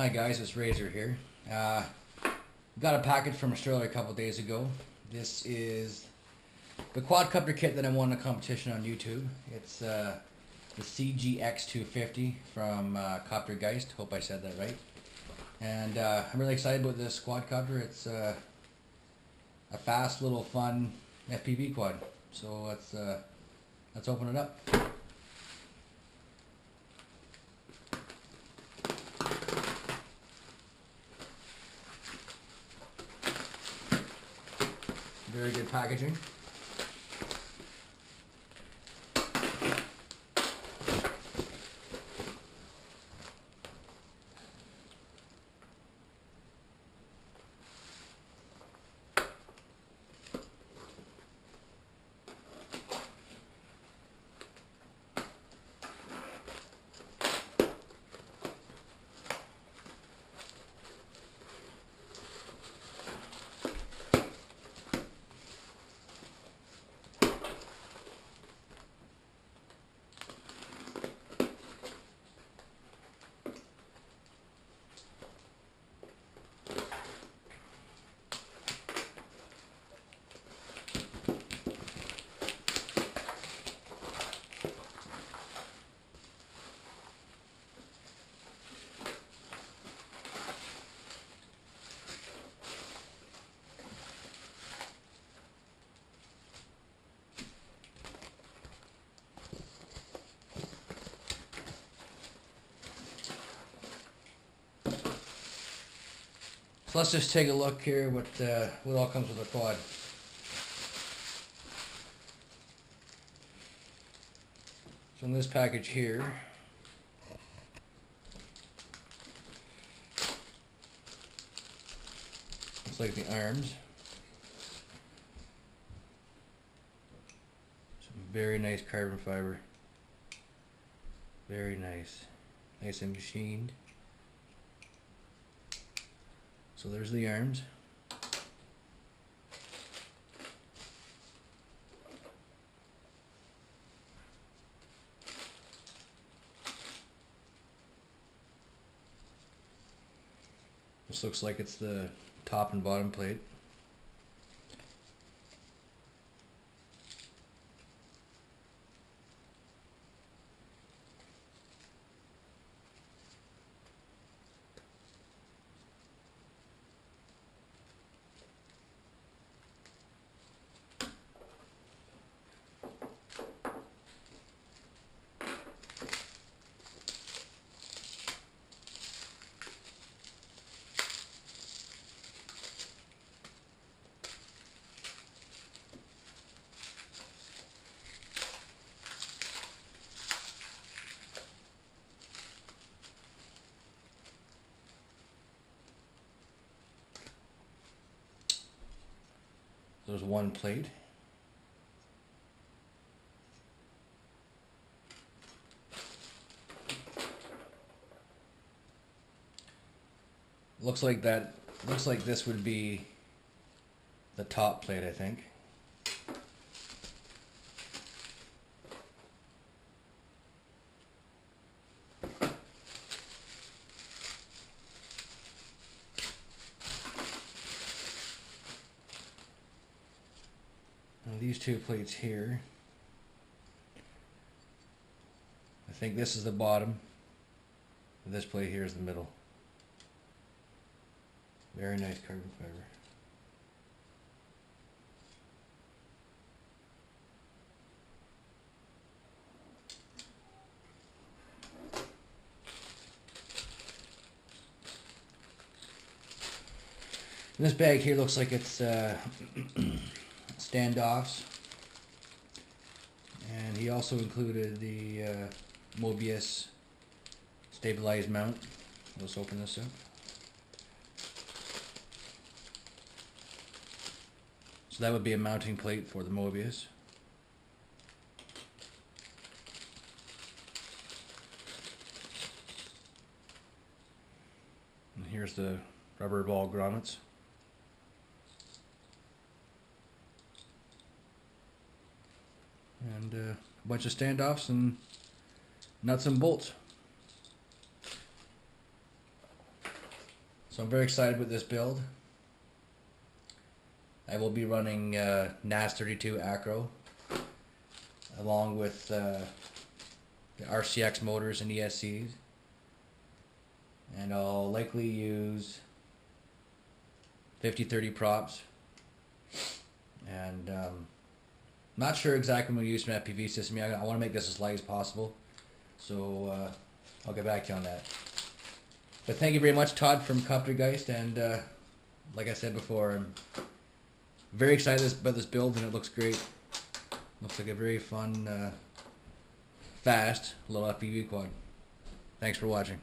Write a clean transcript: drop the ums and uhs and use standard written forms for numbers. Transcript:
Hi guys, it's Razor here. Got a package from Australia a couple days ago. This is the quadcopter kit that I won in a competition on YouTube. It's the CGX250 from Coptergeist. Hope I said that right. And I'm really excited about this quadcopter. It's a fast, little, fun FPV quad. So let's open it up. Very good packaging. So let's just take a look here what all comes with the quad. So in this package here, looks like the arms. Some very nice carbon fiber. Very nice. Nice and machined. So there's the arms. This looks like it's the top and bottom plate. There's one plate. Looks like this would be the top plate, I think. These two plates here, I think this is the bottom, and this plate here is the middle. Very nice carbon fiber. And this bag here looks like it's standoffs, and he also included the Mobius stabilized mount. Let's open this up. So that would be a mounting plate for the Mobius. And here's the rubber ball grommets. And a bunch of standoffs and nuts and bolts. So I'm very excited with this build. I will be running NAS32 Acro along with the RCX motors and ESCs, and I'll likely use 50-30 props, and not sure exactly what I'm going to use from an FPV system. I want to make this as light as possible, so I'll get back to you on that. But thank you very much, Todd from Coptergeist, and like I said before, I'm very excited about this build, and it looks great. Looks like a very fun, fast little FPV quad. Thanks for watching.